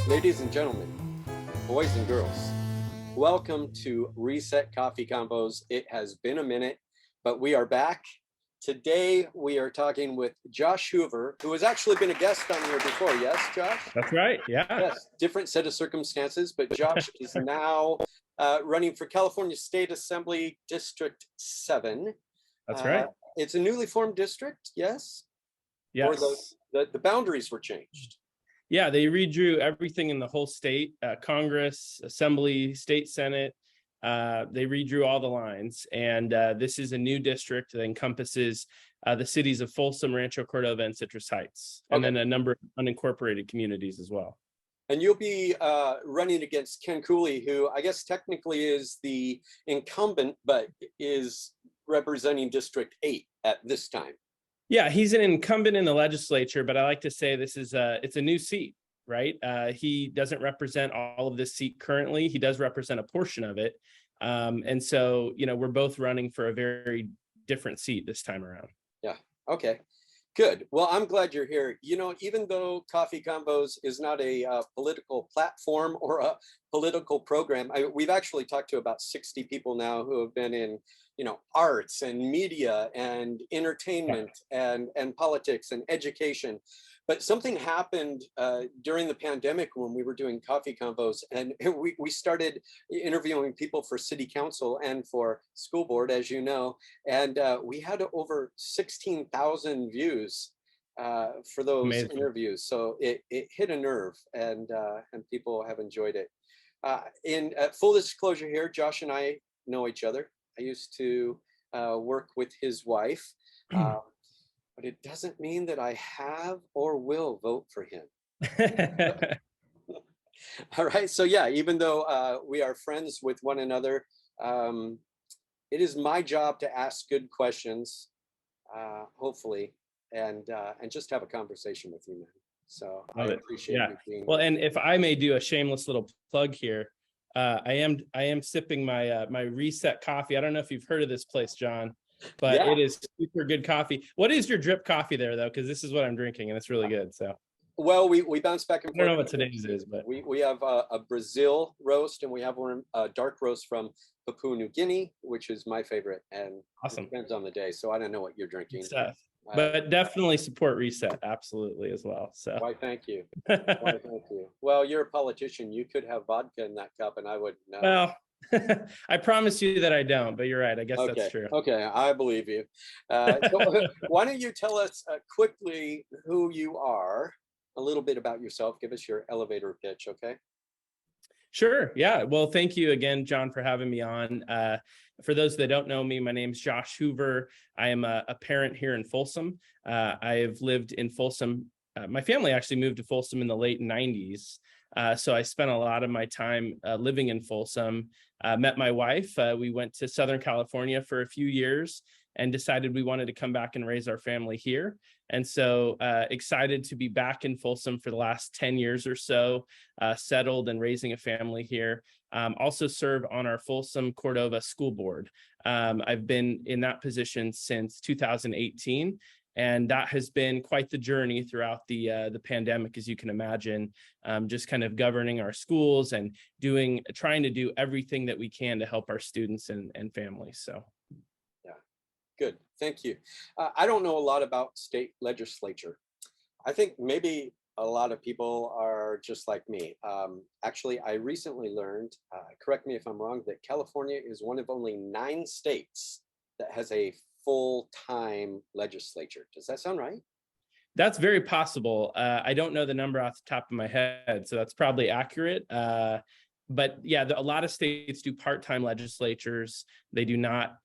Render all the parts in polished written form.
Ladies and gentlemen, boys and girls, welcome to Reset Coffee Convos. It has been a minute, but we are back. Today, we are talking with Josh Hoover, who has actually been a guest on here before. Yes, Josh? That's right. Yeah. Yes, different set of circumstances, but Josh is now running for California State Assembly District 7. That's right. It's a newly formed district, yes? Or Yes. the boundaries were changed. Yeah, they redrew everything in the whole state, Congress, Assembly, State Senate. They redrew all the lines. And this is a new district that encompasses the cities of Folsom, Rancho Cordova, and Citrus Heights, and then a number of unincorporated communities as well. And you'll be running against Ken Cooley, who I guess technically is the incumbent, but is representing District 8 at this time. Yeah, he's an incumbent in the legislature, but I like to say this is it's a new seat, right? He doesn't represent all of this seat currently. He does represent a portion of it. And so, we're both running for a very different seat this time around. Yeah. Okay. Good. Well, I'm glad you're here. Even though Coffee Convos is not a political platform or a political program, we've actually talked to about 60 people now who have been in, arts and media and entertainment and politics and education. But something happened during the pandemic when we were doing Coffee Convos, and we started interviewing people for city council and for school board, as you know, and we had over 16,000 views for those Amazing. interviews. So it hit a nerve, and people have enjoyed it. In full disclosure here, Josh and I know each other. I used to work with his wife. But it doesn't mean that I have or will vote for him. All right. So yeah, even though we are friends with one another, it is my job to ask good questions, hopefully, and just have a conversation with you, man. So I appreciate you being well. here. And if I may do a shameless little plug here, I am sipping my my Reset coffee. I don't know if you've heard of this place, John, but it is super good coffee. What is your drip coffee there, though? Because this is what I'm drinking, and it's really good. So, well, we bounce back and forth. I don't know what today's is, but we have a Brazil roast, and we have one dark roast from Papua New Guinea, which is my favorite, and awesome. It depends on the day. So I don't know what you're drinking. But definitely support Reset, absolutely, as well. So why, thank you. Why, thank you. Well, you're a politician. You could have vodka in that cup, and I wouldn't know. Well, I promise you that I don't, but you're right. I guess that's true. Okay, I believe you. So why don't you tell us quickly who you are, a little bit about yourself. Give us your elevator pitch, okay? Sure. Yeah. Well, thank you again, John, for having me on. For those that don't know me, my name is Josh Hoover. I am a parent here in Folsom. I have lived in Folsom. My family actually moved to Folsom in the late 90s. So I spent a lot of my time living in Folsom, met my wife. We went to Southern California for a few years and decided we wanted to come back and raise our family here. And so excited to be back in Folsom for the last 10 years or so, settled and raising a family here. Also serve on our Folsom Cordova School Board. I've been in that position since 2018. And that has been quite the journey throughout the pandemic, as you can imagine, just kind of governing our schools and trying to do everything that we can to help our students and families. So, yeah, good. Thank you. I don't know a lot about state legislature. I think maybe a lot of people are just like me. Actually, I recently learned, correct me if I'm wrong, that California is one of only 9 states that has a full-time legislature. Does that sound right? That's very possible. I don't know the number off the top of my head, so that's probably accurate. But yeah, a lot of states do part-time legislatures. They do not,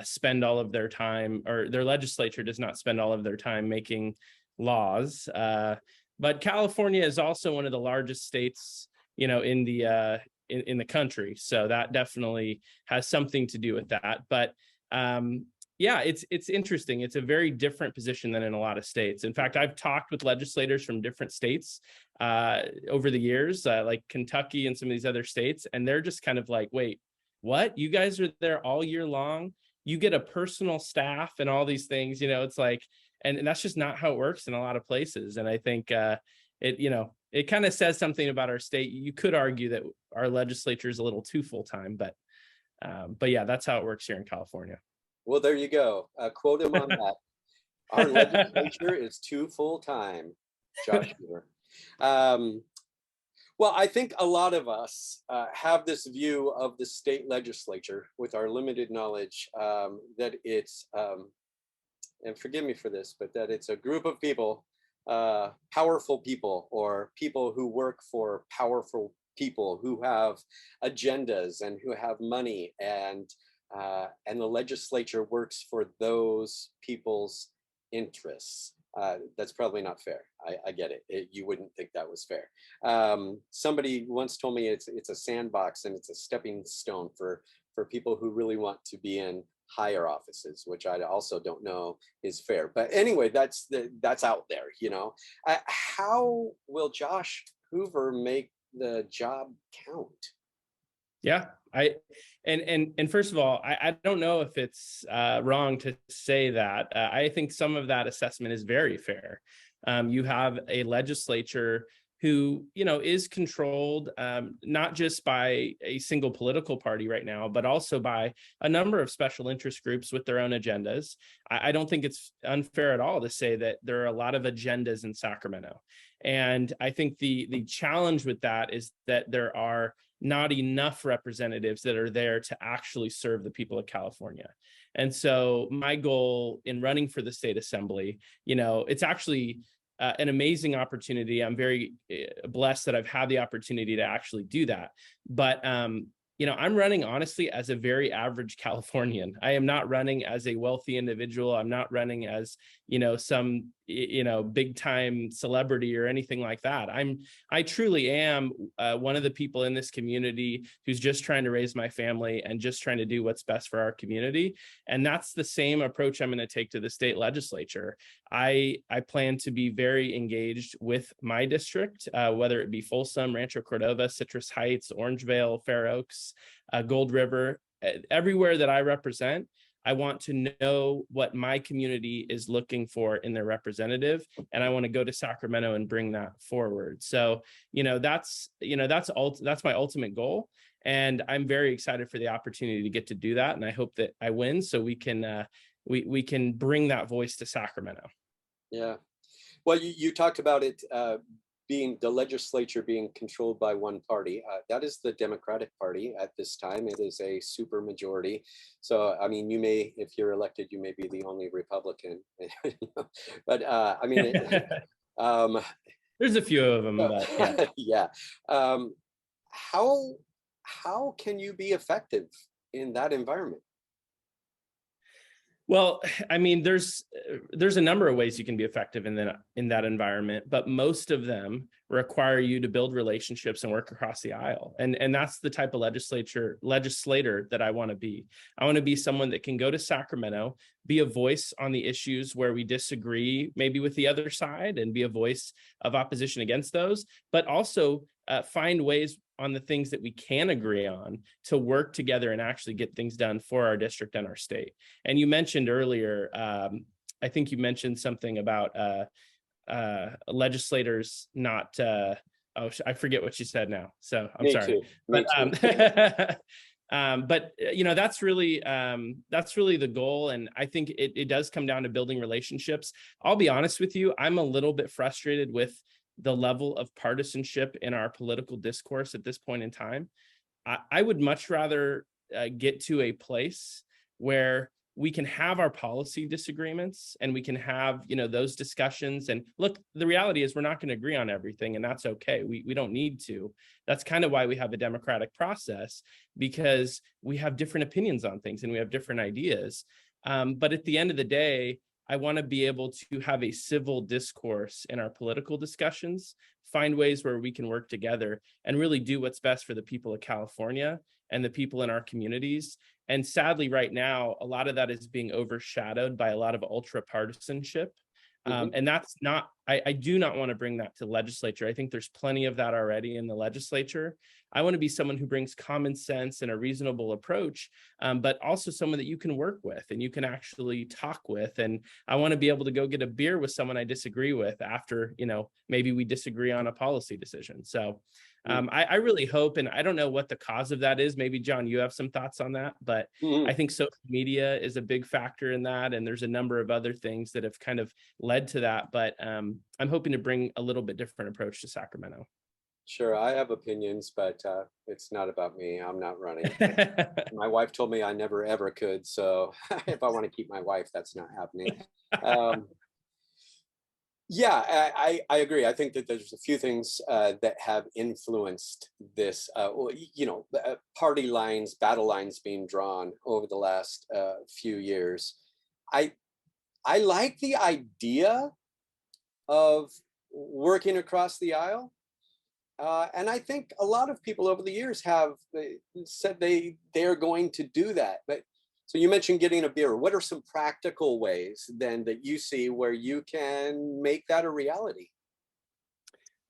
spend all of their time, or their legislature does not spend all of their time making laws. But California is also one of the largest states, in the country. So that definitely has something to do with that. But yeah, it's interesting. It's a very different position than in a lot of states. In fact, I've talked with legislators from different states over the years, like Kentucky and some of these other states, and they're just kind of like, wait, what? You guys are there all year long? You get a personal staff and all these things, it's like, and that's just not how it works in a lot of places. And I think it kind of says something about our state. You could argue that our legislature is a little too full-time, but yeah, that's how it works here in California. Well, there you go. Quote him on that. Our legislature is too full-time, Josh Hoover. Well, I think a lot of us have this view of the state legislature with our limited knowledge that it's, and forgive me for this, but that it's a group of people, powerful people, or people who work for powerful people who have agendas and who have money, and the legislature works for those people's interests. That's probably not fair. I get it. You wouldn't think that was fair. Somebody once told me it's a sandbox and it's a stepping stone for people who really want to be in higher offices, which I also don't know is fair. But anyway, that's out there. How will Josh Hoover make the job count? Yeah, and first of all, I don't know if it's wrong to say that. I think some of that assessment is very fair. You have a legislature who, is controlled not just by a single political party right now, but also by a number of special interest groups with their own agendas. I don't think it's unfair at all to say that there are a lot of agendas in Sacramento. And I think the challenge with that is that there are not enough representatives that are there to actually serve the people of California. And so my goal in running for the state assembly, it's actually an amazing opportunity. I'm very blessed that I've had the opportunity to actually do that. But I'm running honestly as a very average Californian. I am not running as a wealthy individual. I'm not running as, some, big time celebrity or anything like that. I truly am one of the people in this community who's just trying to raise my family and just trying to do what's best for our community. And that's the same approach I'm going to take to the state legislature. I plan to be very engaged with my district, whether it be Folsom, Rancho Cordova, Citrus Heights, Orangevale, Fair Oaks, Gold River, everywhere that I represent. I want to know what my community is looking for in their representative, and I want to go to Sacramento and bring that forward. So, that's my ultimate goal, and I'm very excited for the opportunity to get to do that. And I hope that I win, so we can we can bring that voice to Sacramento. Yeah. Well, you talked about it being the legislature being controlled by one party. That is the Democratic Party at this time. It is a super majority. So, I mean, if you're elected, you may be the only Republican. But I mean, there's a few of them. But yeah. How can you be effective in that environment? Well, I mean, there's a number of ways you can be effective in that environment, but most of them require you to build relationships and work across the aisle. And that's the type of legislator that I want to be. I want to be someone that can go to Sacramento, be a voice on the issues where we disagree, maybe with the other side, and be a voice of opposition against those, but also find ways on the things that we can agree on to work together and actually get things done for our district and our state. And you mentioned earlier, I think you mentioned something about legislators not, I forget what you said now. So I'm sorry. Me too. But that's really the goal. And I think it does come down to building relationships. I'll be honest with you, I'm a little bit frustrated with the level of partisanship in our political discourse at this point in time. I would much rather get to a place where we can have our policy disagreements and we can have, those discussions. And look, the reality is we're not going to agree on everything, and that's okay. We don't need to. That's kind of why we have a democratic process, because we have different opinions on things and we have different ideas. But at the end of the day, I want to be able to have a civil discourse in our political discussions, find ways where we can work together and really do what's best for the people of California and the people in our communities. And sadly, right now, a lot of that is being overshadowed by a lot of ultra partisanship. And that's not, I do not want to bring that to legislature. I think there's plenty of that already in the legislature. I want to be someone who brings common sense and a reasonable approach, but also someone that you can work with and you can actually talk with. And I want to be able to go get a beer with someone I disagree with after, maybe we disagree on a policy decision. So I really hope, and I don't know what the cause of that is. Maybe John, you have some thoughts on that, but I think social media is a big factor in that. And there's a number of other things that have kind of led to that. But I'm hoping to bring a little bit different approach to Sacramento. Sure, I have opinions, but it's not about me. I'm not running. My wife told me I never ever could. So if I want to keep my wife, that's not happening. Yeah, I agree. I think that there's a few things that have influenced this, party lines, battle lines being drawn over the last few years. I I like the idea of working across the aisle. And I think a lot of people over the years have said they're going to do that. But so you mentioned getting a beer. What are some practical ways then that you see where you can make that a reality?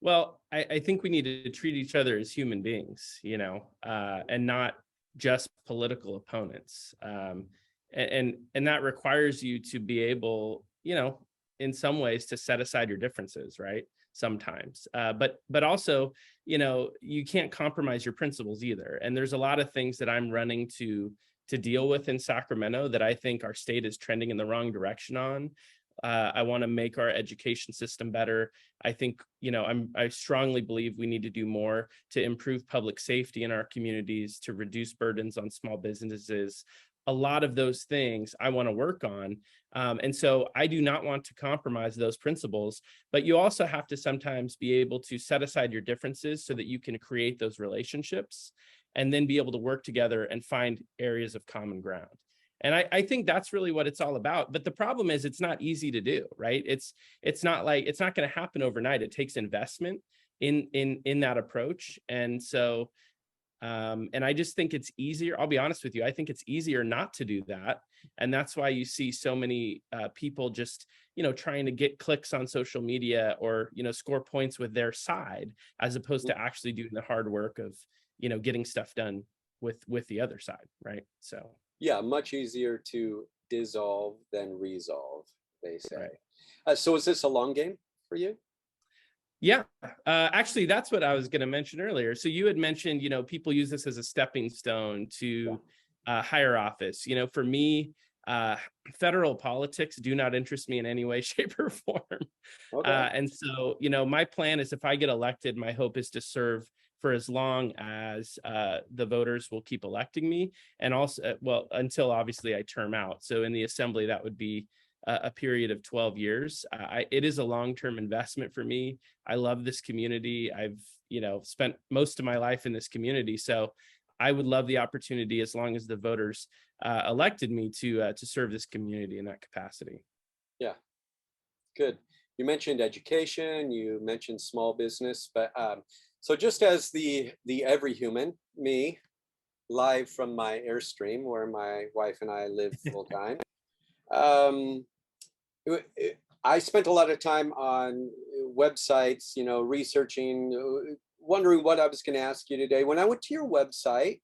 Well, I think we need to treat each other as human beings, and not just political opponents. And that requires you to be able, in some ways, to set aside your differences, right? Sometimes, but also, you can't compromise your principles either. And there's a lot of things that I'm running to deal with in Sacramento that I think our state is trending in the wrong direction on. I want to make our education system better. I think, I strongly believe we need to do more to improve public safety in our communities, to reduce burdens on small businesses. A lot of those things I want to work on. And so I do not want to compromise those principles, but you also have to sometimes be able to set aside your differences so that you can create those relationships and then be able to work together and find areas of common ground. And I think that's really what it's all about. But the problem is it's not easy to do, right? It's not going to happen overnight. It takes investment in that approach. And so, and I just think it's easier. I'll be honest with you. I think it's easier not to do that. And that's why you see so many people just, trying to get clicks on social media or, score points with their side, as opposed to actually doing the hard work of, getting stuff done with the other side. Right. So. Yeah, much easier to dissolve than resolve, they say. Right. So is this a long game for you? Yeah, actually, that's what I was going to mention earlier. So you had mentioned, people use this as a stepping stone to higher office. For me, federal politics do not interest me in any way, shape, or form. Okay. And so, my plan is if I get elected, my hope is to serve for as long as the voters will keep electing me, and also, until obviously I term out. So in the assembly, that would be a period of 12 years. It is a long-term investment for me. I love this community. I've, spent most of my life in this community. So I would love the opportunity, as long as the voters elected me, to serve this community in that capacity. Yeah, good. You mentioned education, you mentioned small business, but so just as the every human, me, live from my Airstream, where my wife and I live full time, I spent a lot of time on websites, researching, wondering what I was going to ask you today. When I went to your website,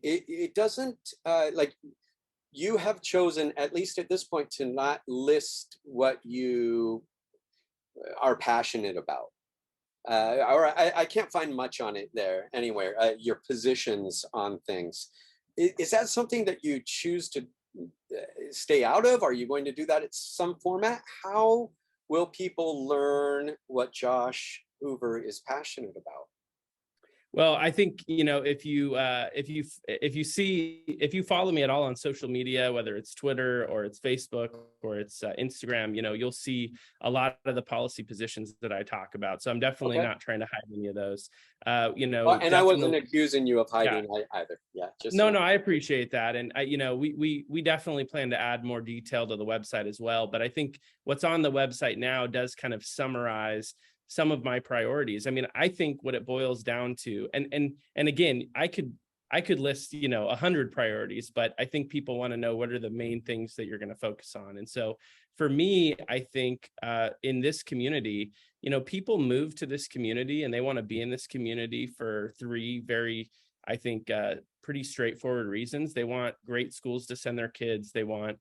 it doesn't like you have chosen, at least at this point, to not list what you are passionate about. Or I can't find much on it there anywhere. Your positions on things. Is that something that you choose to stay out of? Are you going to do that at some format? How will people learn what Josh Hoover is passionate about? Well, I think, if you follow me at all on social media, whether it's Twitter or it's Facebook or it's Instagram, you'll see a lot of the policy positions that I talk about. So I'm definitely not trying to hide any of those. And I wasn't accusing you of hiding either. Yeah. No, I appreciate that. And we definitely plan to add more detail to the website as well. But I think what's on the website now does kind of summarize some of my priorities. I mean, I think what it boils down to, and again, I I could list, 100 priorities, but I think people want to know what are the main things that you're going to focus on. And so for me, I think in this community, people move to this community and they want to be in this community for three very, I think, pretty straightforward reasons. They want great schools to send their kids. They want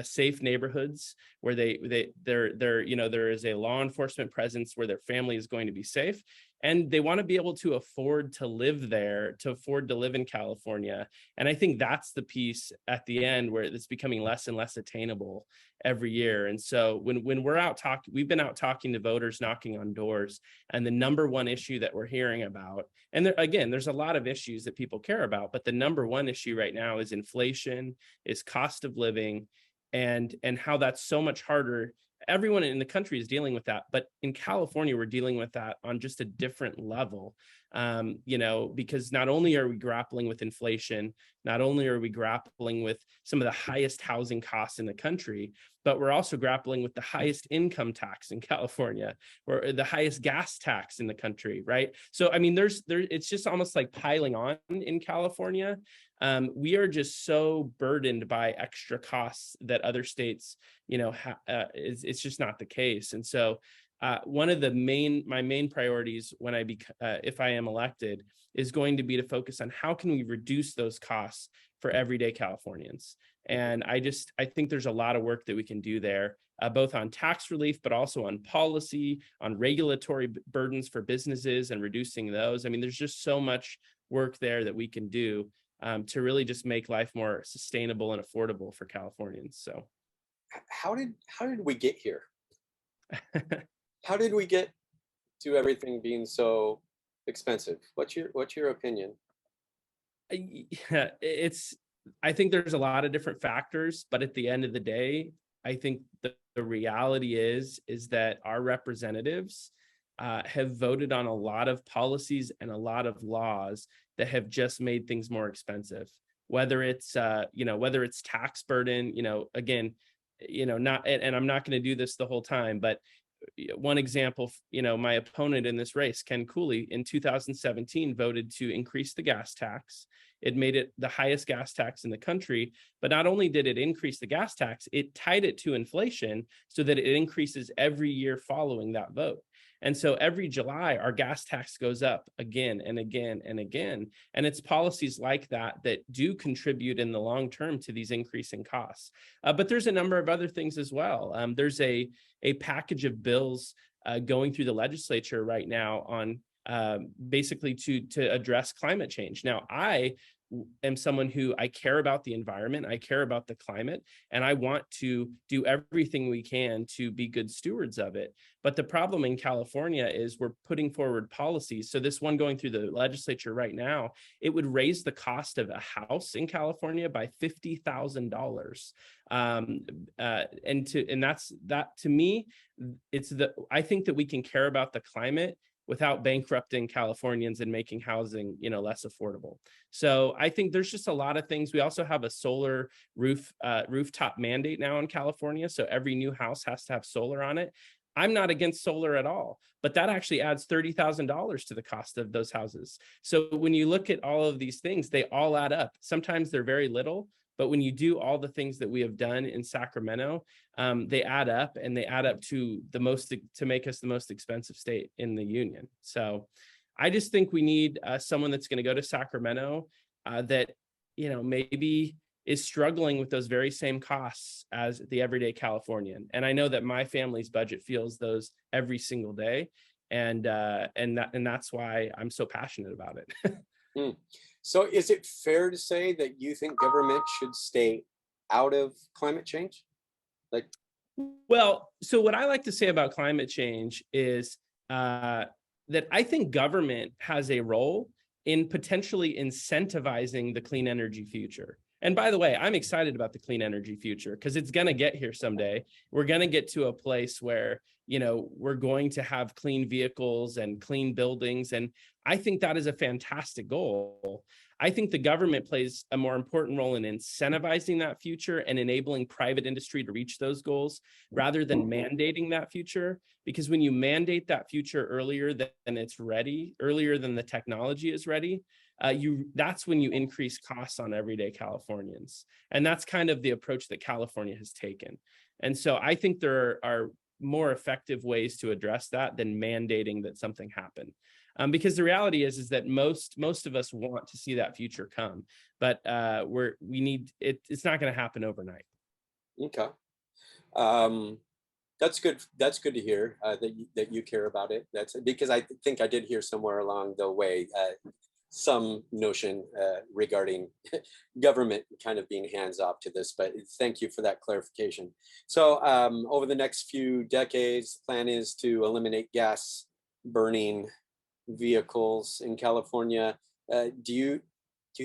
safe neighborhoods where there is a law enforcement presence where their family is going to be safe, and they want to be able to afford to live there, to afford to live in California. And I think that's the piece at the end where it's becoming less and less attainable every year. And so when we're out talking, we've been out talking to voters, knocking on doors, and the number one issue that we're hearing about, and there's a lot of issues that people care about, but the number one issue right now is inflation, is cost of living, and how that's so much harder. Everyone in the country is dealing with that, but in California, we're dealing with that on just a different level. Because not only are we grappling with inflation, not only are we grappling with some of the highest housing costs in the country, but we're also grappling with the highest income tax in California, or the highest gas tax in the country, right? So, I mean, it's just almost like piling on in California. We are just so burdened by extra costs that other states, it's just not the case. And so one of my main priorities when if I am elected is going to be to focus on how can we reduce those costs for everyday Californians. And I think there's a lot of work that we can do there, both on tax relief, but also on policy, on regulatory burdens for businesses and reducing those. I mean, there's just so much work there that we can do to really just make life more sustainable and affordable for Californians. So how did we get here? How did we get to everything being so expensive? What's your opinion? I think there's a lot of different factors, but at the end of the day, I think the reality is that our representatives have voted on a lot of policies and a lot of laws that have just made things more expensive. Whether it's tax burden, again, not, and I'm not going to do this the whole time, but one example, my opponent in this race, Ken Cooley, in 2017 voted to increase the gas tax. It made it the highest gas tax in the country, but not only did it increase the gas tax, it tied it to inflation so that it increases every year following that vote. And so every July, our gas tax goes up again and again and again. And it's policies like that that do contribute in the long term to these increasing costs. But there's a number of other things as well. There's a package of bills going through the legislature right now on basically to address climate change. Now, I am someone who I care about the environment, I care about the climate, and I want to do everything we can to be good stewards of it. But the problem in California is we're putting forward policies. So this one going through the legislature right now, it would raise the cost of a house in California by $50,000. And that's to me, I think that we can care about the climate without bankrupting Californians and making housing, less affordable. So I think there's just a lot of things. We also have a solar rooftop mandate now in California. So every new house has to have solar on it. I'm not against solar at all, but that actually adds $30,000 to the cost of those houses. So when you look at all of these things, they all add up. Sometimes they're very little, but when you do all the things that we have done in Sacramento, they add up, and they add up to make us the most expensive state in the union. So I just think we need someone that's going to go to Sacramento that, maybe is struggling with those very same costs as the everyday Californian. And I know that my family's budget feels those every single day. And that's why I'm so passionate about it. So is it fair to say that you think government should stay out of climate change? Well, so what I like to say about climate change is that I think government has a role in potentially incentivizing the clean energy future. And by the way, I'm excited about the clean energy future because it's going to get here someday. We're going to get to a place where, we're going to have clean vehicles and clean buildings. And I think that is a fantastic goal. I think the government plays a more important role in incentivizing that future and enabling private industry to reach those goals rather than mandating that future. Because when you mandate that future earlier than it's ready, earlier than the technology is ready, that's when you increase costs on everyday Californians. And that's kind of the approach that California has taken. And so I think there are more effective ways to address that than mandating that something happen. Because the reality is that most of us want to see that future come, but we need it. It's not going to happen overnight. Okay. Um, that's good. That's good to hear that you care about it. That's because I think I did hear somewhere along the way some notion regarding government kind of being hands off to this. But thank you for that clarification. So over the next few decades, the plan is to eliminate gas burning vehicles in California. Do you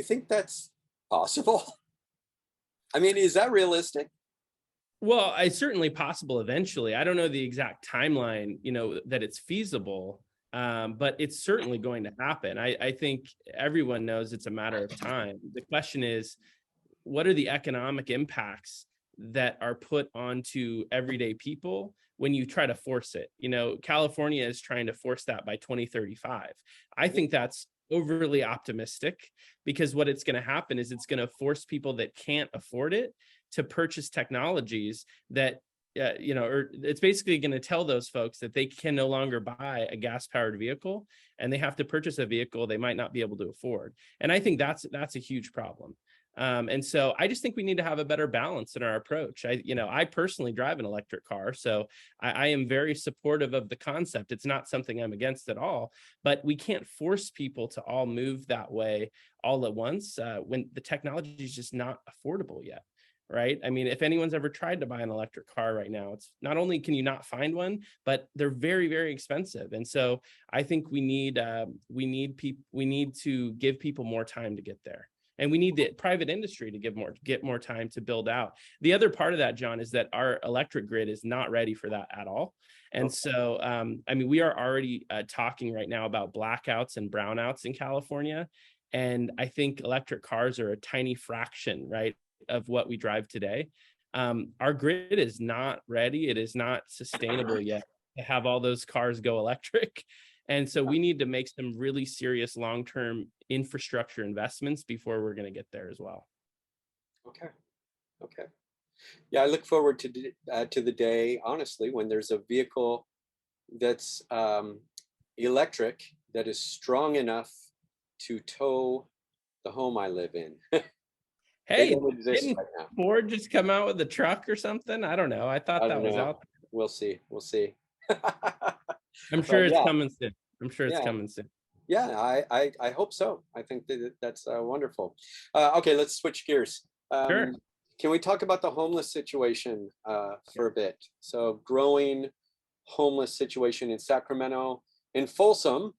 think that's possible? I mean, is that realistic? Well, it's certainly possible eventually. I don't know the exact timeline, that it's feasible, but it's certainly going to happen. I think everyone knows it's a matter of time. The question is, what are the economic impacts that are put onto everyday people when you try to force it? California is trying to force that by 2035. I think that's overly optimistic, because what it's going to happen is it's going to force people that can't afford it to purchase technologies that, or it's basically going to tell those folks that they can no longer buy a gas-powered vehicle, and they have to purchase a vehicle they might not be able to afford. And I think that's a huge problem. And so I just think we need to have a better balance in our approach. I personally drive an electric car, so I am very supportive of the concept. It's not something I'm against at all, but we can't force people to all move that way all at once when the technology is just not affordable yet. Right? I mean, if anyone's ever tried to buy an electric car right now, it's not only can you not find one, but they're very, very expensive. And so I think we need to give people more time to get there. And we need the private industry to get more time to build out. The other part of that, John, is that our electric grid is not ready for that at all. And so, we are already talking right now about blackouts and brownouts in California. And I think electric cars are a tiny fraction, right, of what we drive today. Our grid is not ready. It is not sustainable yet to have all those cars go electric. And so we need to make some really serious long-term infrastructure investments before we're going to get there as well. Okay. Yeah, I look forward to the day, honestly, when there's a vehicle that's electric, that is strong enough to tow the home I live in. Hey, don't exist didn't right now. Ford just come out with a truck or something? I don't know. I thought that was out there. We'll see. I'm sure it's yeah. coming soon. I'm sure it's Yeah. coming soon. Yeah, I hope so. I think that's wonderful. Okay, let's switch gears. Sure. Can we talk about the homeless situation for a bit? So, growing homeless situation in Sacramento, in Folsom,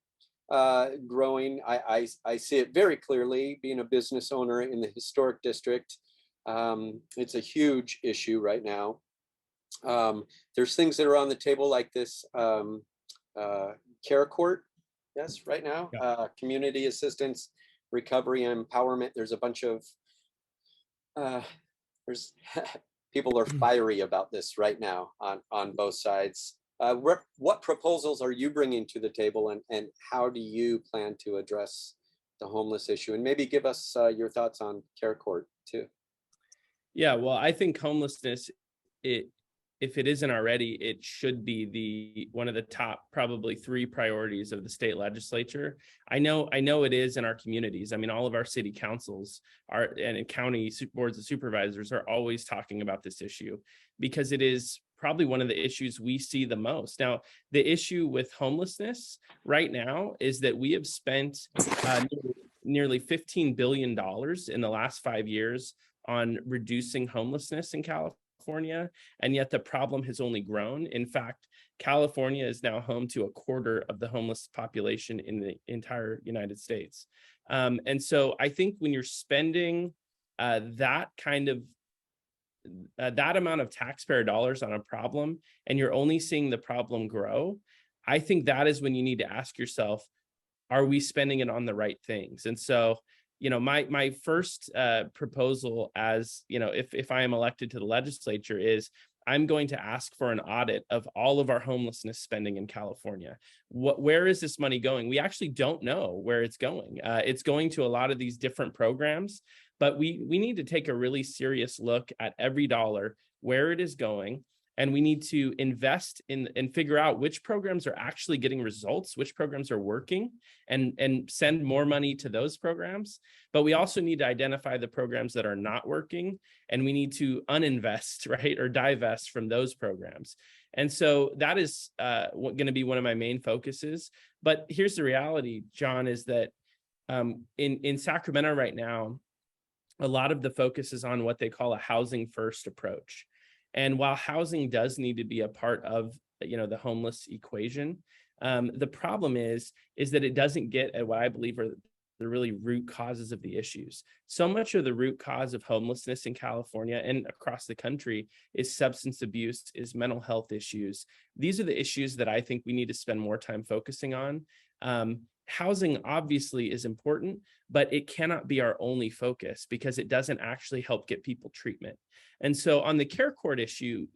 growing. I see it very clearly. Being a business owner in the historic district, it's a huge issue right now. There's things that are on the table like this care court. Yes, right now, community assistance, recovery, and empowerment. There's a bunch of there's people are fiery about this right now on both sides. What proposals are you bringing to the table, and how do you plan to address the homeless issue? And maybe give us your thoughts on care court too. Yeah, well, I think homelessness, if it isn't already, it should be one of the top probably 3 priorities of the state legislature. I know it is in our communities. I mean, all of our city councils and county boards of supervisors are always talking about this issue, because it is probably one of the issues we see the most. Now, the issue with homelessness right now is that we have spent nearly $15 billion in the last 5 years on reducing homelessness in California, and yet the problem has only grown. In fact, California is now home to a quarter of the homeless population in the entire United States. And so I think when you're spending that amount of taxpayer dollars on a problem, and you're only seeing the problem grow, I think that is when you need to ask yourself, are we spending it on the right things? And so, my first proposal, as if I am elected to the legislature, is I'm going to ask for an audit of all of our homelessness spending in California. Where is this money going? We actually don't know where it's going. It's going to a lot of these different programs, but we need to take a really serious look at every dollar, where it is going. And we need to invest in and figure out which programs are actually getting results, which programs are working, and send more money to those programs. But we also need to identify the programs that are not working, and we need to uninvest, right, or divest from those programs. And so that is going to be one of my main focuses. But here's the reality, John, is that in Sacramento right now, a lot of the focus is on what they call a housing first approach. And while housing does need to be a part of, the homeless equation, the problem is that it doesn't get at what I believe are the really root causes of the issues. So much of the root cause of homelessness in California and across the country is substance abuse, is mental health issues. These are the issues that I think we need to spend more time focusing on. Housing obviously is important, but it cannot be our only focus because it doesn't actually help get people treatment. And so on the care court issue,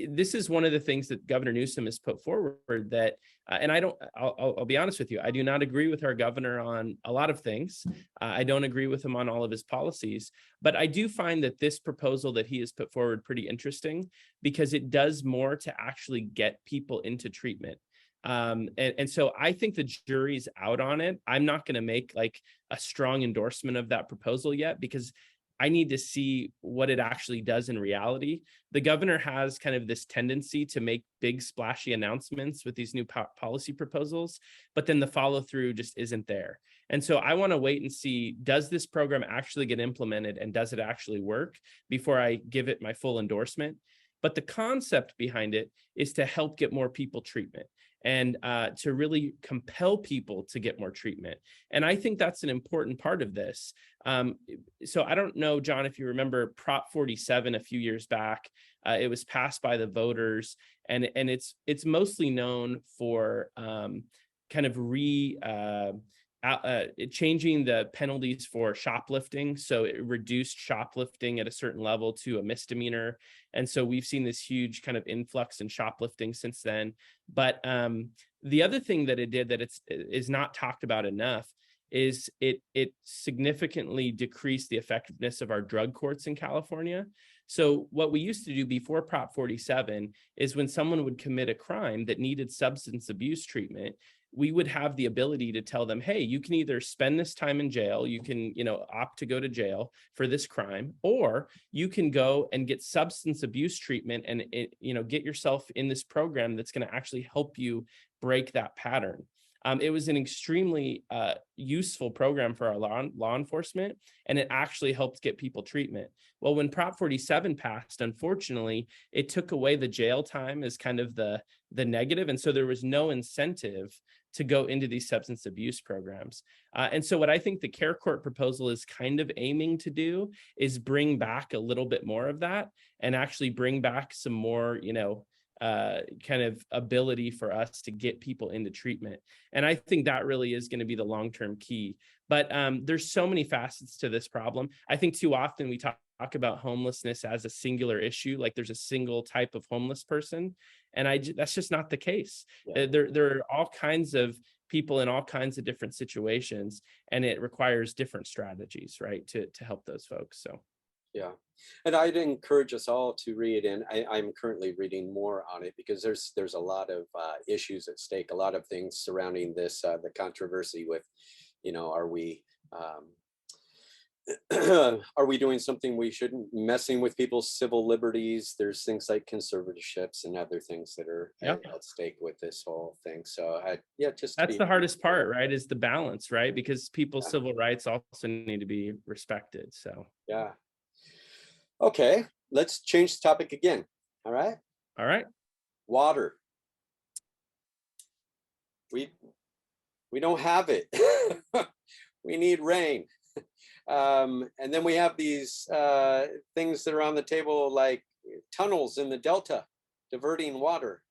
this is one of the things that Governor Newsom has put forward that, and I'll be honest with you, I do not agree with our governor on a lot of things. I don't agree with him on all of his policies, but I do find that this proposal that he has put forward pretty interesting because it does more to actually get people into treatment. And so I think the jury's out on it. I'm not going to make like a strong endorsement of that proposal yet because I need to see what it actually does in reality. The governor has kind of this tendency to make big splashy announcements with these new policy proposals, but then the follow through just isn't there. And so I want to wait and see, does this program actually get implemented and does it actually work before I give it my full endorsement? But the concept behind it is to help get more people treatment and to really compel people to get more treatment. And I think that's an important part of this. So I don't know, John, if you remember Prop 47 a few years back, it was passed by the voters, and it's mostly known for kind of changing the penalties for shoplifting. So it reduced shoplifting at a certain level to a misdemeanor. And so we've seen this huge kind of influx in shoplifting since then. But the other thing that it did that is not talked about enough is it significantly decreased the effectiveness of our drug courts in California. So what we used to do before Prop 47 is when someone would commit a crime that needed substance abuse treatment, we would have the ability to tell them, hey, you can either spend this time in jail, you can, opt to go to jail for this crime, or you can go and get substance abuse treatment and, get yourself in this program that's going to actually help you break that pattern. It was an extremely useful program for our law enforcement, and it actually helped get people treatment. Well, when Prop 47 passed, unfortunately, it took away the jail time as kind of the negative, and so there was no incentive to go into these substance abuse programs. And so what I think the care court proposal is kind of aiming to do is bring back a little bit more of that and actually bring back some more, kind of ability for us to get people into treatment. And I think that really is going to be the long-term key. But there's so many facets to this problem. I think too often we talk about homelessness as a singular issue, like there's a single type of homeless person. And that's just not the case. Yeah. There are all kinds of people in all kinds of different situations, and it requires different strategies, right, to help those folks. So. Yeah, and I'd encourage us all to read, and I'm currently reading more on it because there's a lot of issues at stake, a lot of things surrounding this, the controversy with, are we are we doing something we shouldn't, messing with people's civil liberties? There's things like conservatorships and other things that are at stake with this whole thing. So that's the hardest part, right? Is the balance, right? Because people's civil rights also need to be respected. So yeah. Okay, let's change the topic again. All right. Water. We don't have it. We need rain. And then we have these things that are on the table, like tunnels in the Delta, diverting water.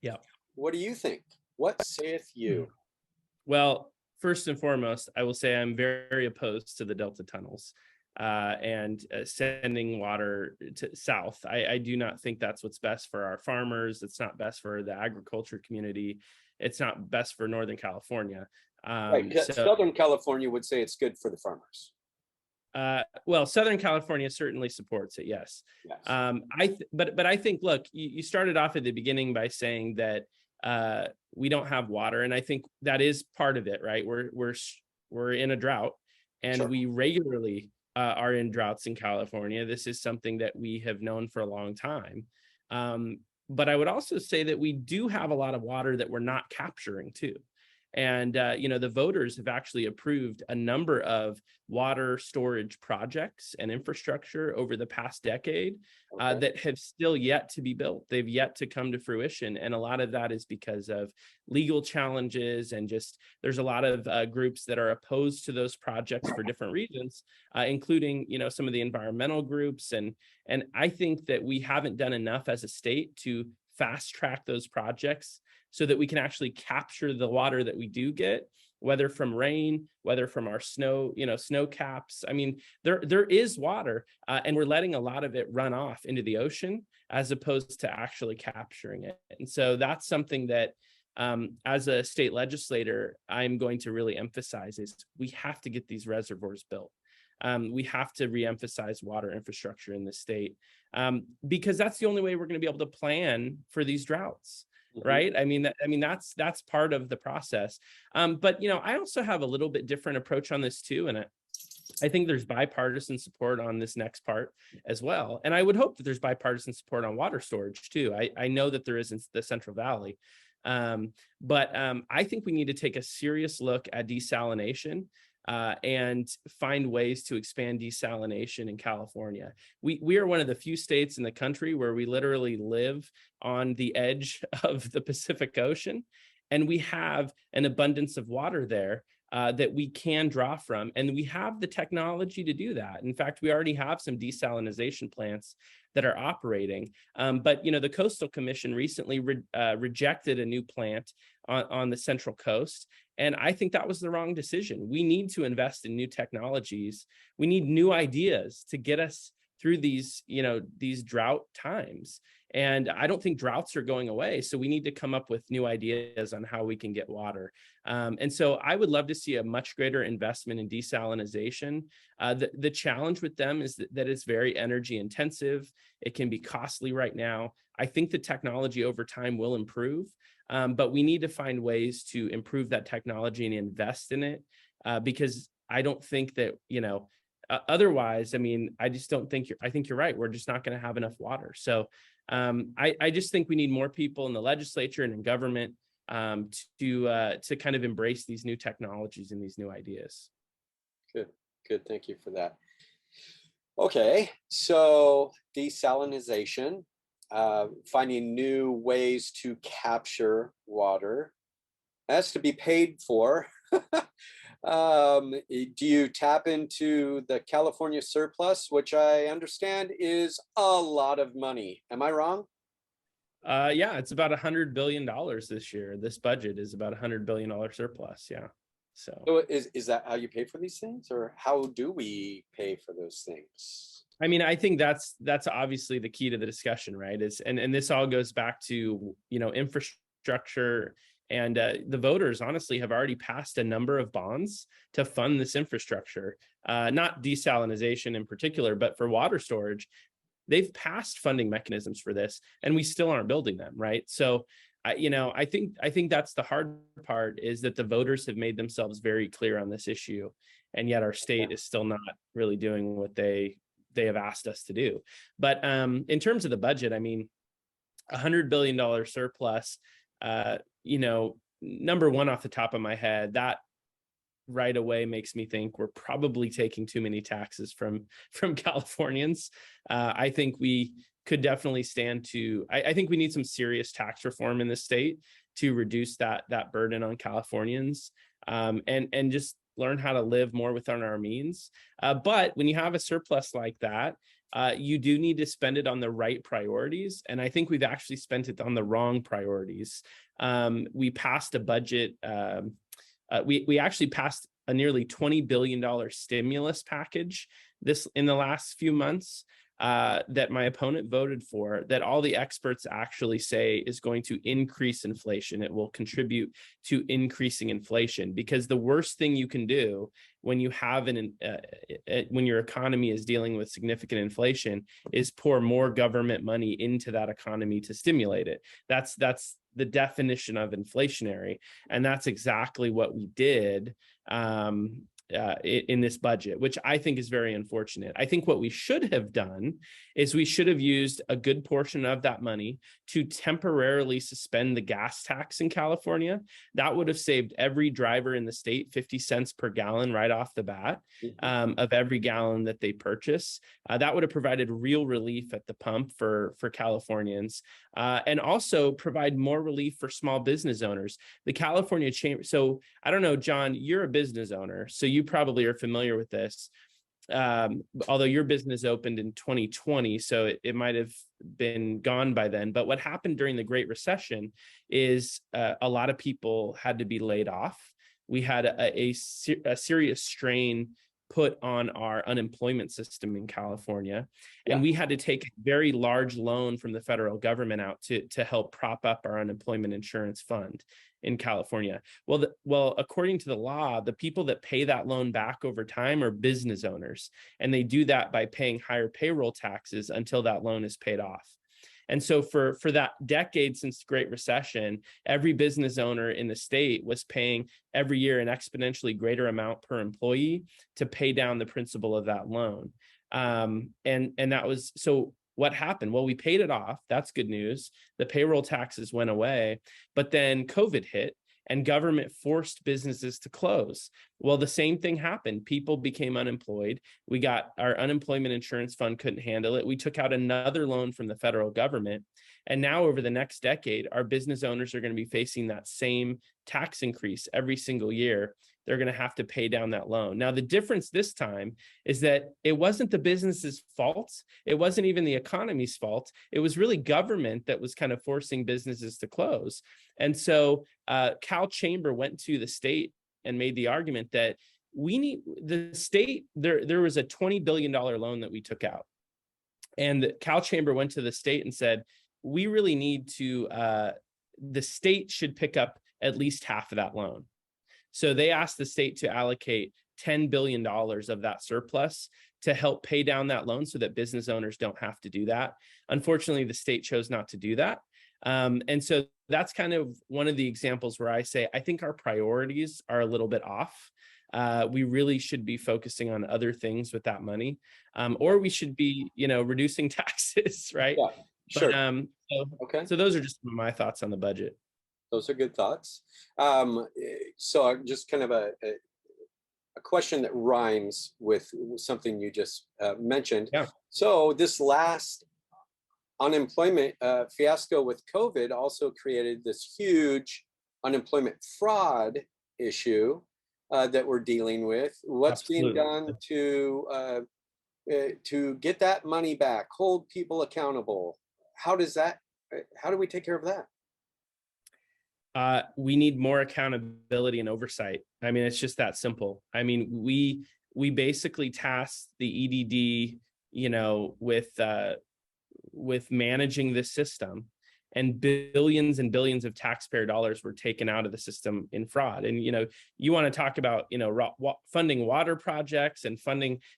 Yeah. What do you think? What saith you? Well, first and foremost, I will say I'm very opposed to the Delta tunnels. and sending water south. I do not think that's what's best for our farmers. It's not best for the agriculture community. It's not best for Northern California. Right. Southern California would say it's good for the farmers. Well, Southern California certainly supports it. Yes. Yes. But I think, look, you started off at the beginning by saying that we don't have water, and I think that is part of it, right? We're in a drought, and Sure. we regularly are in droughts in California. This is something that we have known for a long time. But I would also say that we do have a lot of water that we're not capturing too. And, the voters have actually approved a number of water storage projects and infrastructure over the past decade that have still yet to be built. They've yet to come to fruition. And a lot of that is because of legal challenges, and just there's a lot of groups that are opposed to those projects for different reasons, including, some of the environmental groups. And I think that we haven't done enough as a state to fast track those projects so that we can actually capture the water that we do get, whether from rain, whether from our snow, snow caps. I mean, there is water, and we're letting a lot of it run off into the ocean as opposed to actually capturing it. And so that's something that, as a state legislator, I'm going to really emphasize is we have to get these reservoirs built. We have to reemphasize water infrastructure in the state, because that's the only way we're going to be able to plan for these droughts. Right. I mean, that's part of the process. But, I also have a little bit different approach on this too. And I think there's bipartisan support on this next part as well. And I would hope that there's bipartisan support on water storage too. I know that there is in the Central Valley. But I think we need to take a serious look at desalination. And find ways to expand desalination in California. We are one of the few states in the country where we literally live on the edge of the Pacific Ocean, and we have an abundance of water there that we can draw from, and we have the technology to do that. In fact, we already have some desalination plants that are operating. But the Coastal Commission recently rejected a new plant on the Central Coast. And I think that was the wrong decision. We need to invest in new technologies. We need new ideas to get us through these drought times. And I don't think droughts are going away. So we need to come up with new ideas on how we can get water. And so I would love to see a much greater investment in desalination. The challenge with them is that it's very energy intensive. It can be costly right now. I think the technology over time will improve, but we need to find ways to improve that technology and invest in it, because I don't think that, otherwise, I just don't think I think you're right. We're just not going to have enough water. So I just think we need more people in the legislature and in government to kind of embrace these new technologies and these new ideas. Good. Thank you for that. Okay, so desalination, finding new ways to capture water has to be paid for. Do you tap into the California surplus, which I understand is a lot of money? Am I wrong? Yeah, it's about $100 billion this year. This budget is about $100 billion surplus. Yeah. So is that how you pay for these things, or how do we pay for those things? I think that's obviously the key to the discussion, right? And this all goes back to, infrastructure. And the voters, honestly, have already passed a number of bonds to fund this infrastructure, not desalination in particular, but for water storage. They've passed funding mechanisms for this, and we still aren't building them, right? So, I think that's the hard part, is that the voters have made themselves very clear on this issue, and yet our state is still not really doing what they have asked us to do. But in terms of the budget, $100 billion surplus. Number one, off the top of my head, that right away makes me think we're probably taking too many taxes from Californians. I think we could definitely I think we need some serious tax reform in the state to reduce that burden on Californians, and just learn how to live more within our means. But when you have a surplus like that, you do need to spend it on the right priorities. And I think we've actually spent it on the wrong priorities. We passed a budget. We actually passed a nearly $20 billion stimulus package in the last few months that my opponent voted for, that all the experts actually say is going to increase inflation. It will contribute to increasing inflation, because the worst thing you can do when you have when your economy is dealing with significant inflation is pour more government money into that economy to stimulate it. That's the definition of inflationary, and that's exactly what we did in this budget, which I think is very unfortunate. I think what we should have done is we should have used a good portion of that money to temporarily suspend the gas tax in California. That would have saved every driver in the state 50 cents per gallon right off the bat of every gallon that they purchase. That would have provided real relief at the pump for Californians, and also provide more relief for small business owners. The California Chamber, so I don't know, John, you're a business owner, so you probably are familiar with this. Although your business opened in 2020, so it might have been gone by then. But what happened during the Great Recession is a lot of people had to be laid off. We had a serious strain put on our unemployment system in California. And we had to take a very large loan from the federal government out to help prop up our unemployment insurance fund in California. Well, according to the law, the people that pay that loan back over time are business owners, and they do that by paying higher payroll taxes until that loan is paid off. And so for that decade since the Great Recession, every business owner in the state was paying every year an exponentially greater amount per employee to pay down the principal of that loan. And that was, so what happened? Well, we paid it off. That's good news. The payroll taxes went away, but then COVID hit and government forced businesses to close. Well, the same thing happened. People became unemployed. We got our unemployment insurance fund couldn't handle it. We took out another loan from the federal government. And now over the next decade, our business owners are going to be facing that same tax increase every single year. They're going to have to pay down that loan. Now, the difference this time is that it wasn't the business's fault. It wasn't even the economy's fault. It was really government that was kind of forcing businesses to close. And so Cal Chamber went to the state and made the argument that we need the state, there was a $20 billion loan that we took out. And the Cal Chamber went to the state and said, we really need to, the state should pick up at least half of that loan. So they asked the state to allocate $10 billion of that surplus to help pay down that loan so that business owners don't have to do that. Unfortunately, the state chose not to do that. And so that's kind of one of the examples where I say, I think our priorities are a little bit off. We really should be focusing on other things with that money, or we should be, reducing taxes, right? Yeah, sure. But, so those are just my thoughts on the budget. Those are good thoughts. So just kind of a question that rhymes with something you just mentioned. Yeah. So this last unemployment fiasco with COVID also created this huge unemployment fraud issue that we're dealing with. What's being done to get that money back, hold people accountable? How do we take care of that? We need more accountability and oversight. I mean, it's just that simple. I mean, we basically tasked the EDD, with managing this system, and billions and billions of taxpayer dollars were taken out of the system in fraud. And, you want to talk about, funding water projects and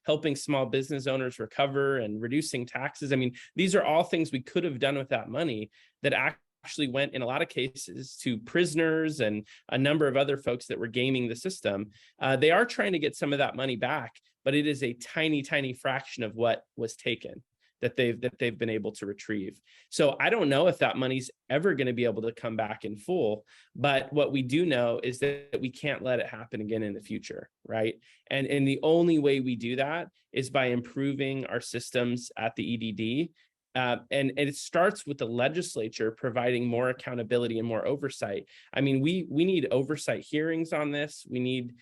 helping small business owners recover and reducing taxes. I mean, these are all things we could have done with that money that actually went in a lot of cases to prisoners and a number of other folks that were gaming the system. They are trying to get some of that money back, but it is a tiny, tiny fraction of what was taken that they've been able to retrieve. So I don't know if that money's ever going to be able to come back in full, but what we do know is that we can't let it happen again in the future, right? And the only way we do that is by improving our systems at the EDD. And it starts with the legislature providing more accountability and more oversight. I mean, we need oversight hearings on this. We need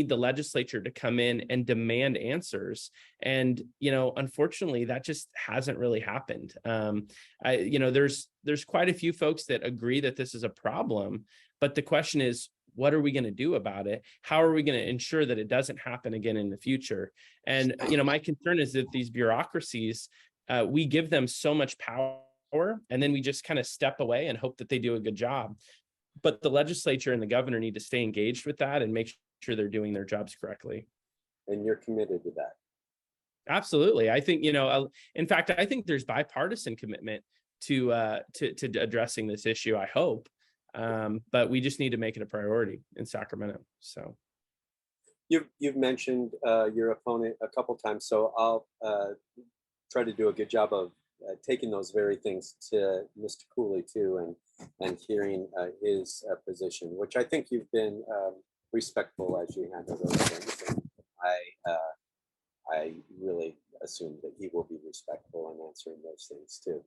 the legislature to come in and demand answers. And, unfortunately, that just hasn't really happened. There's quite a few folks that agree that this is a problem, but the question is, what are we going to do about it? How are we going to ensure that it doesn't happen again in the future? And, my concern is that these bureaucracies, we give them so much power, and then we just kind of step away and hope that they do a good job. But the legislature and the governor need to stay engaged with that and make sure they're doing their jobs correctly. And you're committed to that. Absolutely. I think, in fact, I think there's bipartisan commitment to addressing this issue, I hope. But we just need to make it a priority in Sacramento. So you've mentioned your opponent a couple times, so I'll try to do a good job of taking those very things to Mr. Cooley too, and hearing his position, which I think you've been respectful as you handle those things. And I really assume that he will be respectful in answering those things too.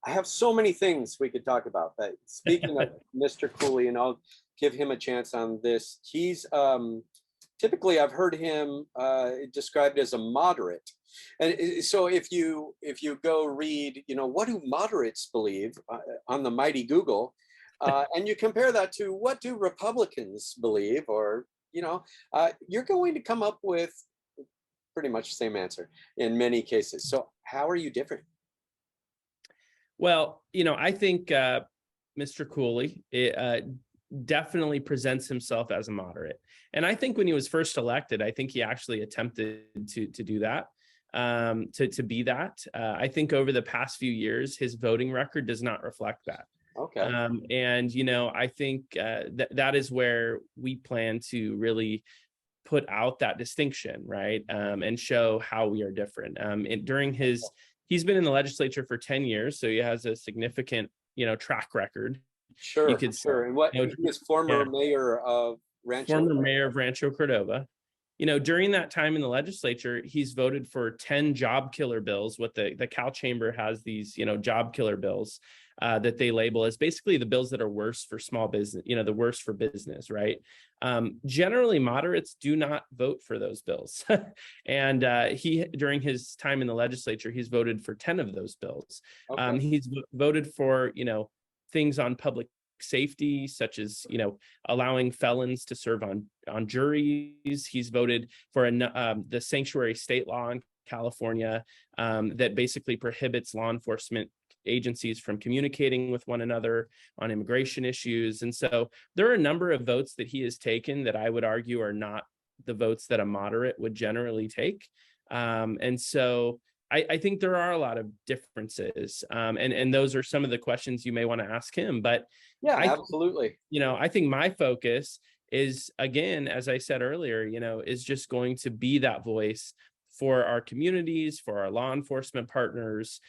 I have so many things we could talk about, but speaking of Mr. Cooley, and I'll give him a chance on this. He's typically, I've heard him described as a moderate. And so if you go read, what do moderates believe on the mighty Google, and you compare that to what do Republicans believe, or, you're going to come up with pretty much the same answer in many cases. So how are you different? Well, I think Mr. Cooley definitely presents himself as a moderate. And I think when he was first elected, I think he actually attempted to do that, to be that. I think over the past few years, his voting record does not reflect that. Okay. And, I think that is where we plan to really put out that distinction, right? And show how we are different. He's been in the legislature for 10 years, so he has a significant, track record. Sure. And what he was former mayor of Rancho Cordova. During that time in the legislature, he's voted for 10 job killer bills. What the Cal Chamber has these, job killer bills that they label as basically the bills that are worse for small business, the worst for business, right? Generally, moderates do not vote for those bills. And during his time in the legislature, he's voted for 10 of those bills. Okay. He's voted for, things on public safety, such as, allowing felons to serve on juries. He's voted for the sanctuary state law in California that basically prohibits law enforcement agencies from communicating with one another on immigration issues. And so there are a number of votes that he has taken that I would argue are not the votes that a moderate would generally take. And so I think there are a lot of differences. And those are some of the questions you may want to ask him. But yeah, absolutely. I think my focus is, again, as I said earlier, is just going to be that voice for our communities, for our law enforcement partners.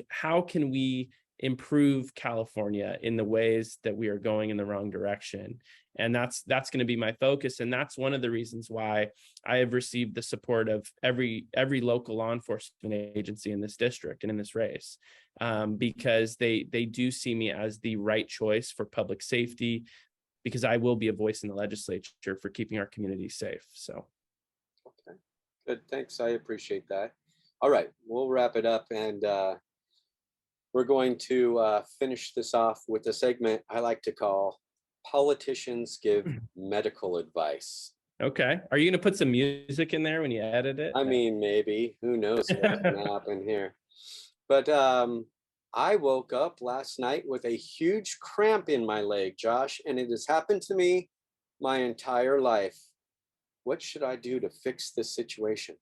How can we improve California in the ways that we are going in the wrong direction? And that's going to be my focus. And that's one of the reasons why I have received the support of every local law enforcement agency in this district and in this race, because they do see me as the right choice for public safety, because I will be a voice in the legislature for keeping our community safe. So. Okay, good. Thanks. I appreciate that. All right, we'll wrap it up, and we're going to finish this off with a segment I like to call Politicians Give Medical Advice. Okay. Are you going to put some music in there when you edit it? I mean, maybe. Who knows what's going to happen here. But I woke up last night with a huge cramp in my leg, Josh, and it has happened to me my entire life. What should I do to fix this situation?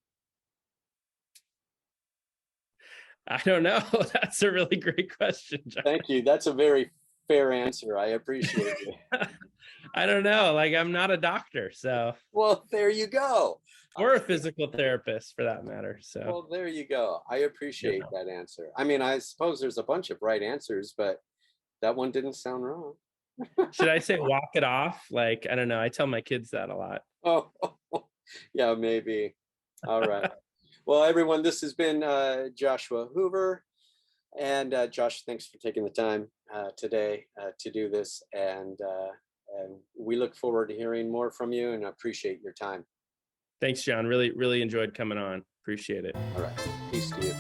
I don't know. That's a really great question, Josh. Thank you. That's a very fair answer. I appreciate it. I don't know. I'm not a doctor, so. Well, there you go. Or a physical therapist, for that matter. So. Well, there you go. I appreciate that answer. I mean, I suppose there's a bunch of right answers, but that one didn't sound wrong. Should I say walk it off? I don't know. I tell my kids that a lot. Oh, yeah, maybe. All right. Well, everyone, this has been Joshua Hoover. And Josh, thanks for taking the time today to do this. And we look forward to hearing more from you, and appreciate your time. Thanks, John. Really, really enjoyed coming on. Appreciate it. All right. Peace to you.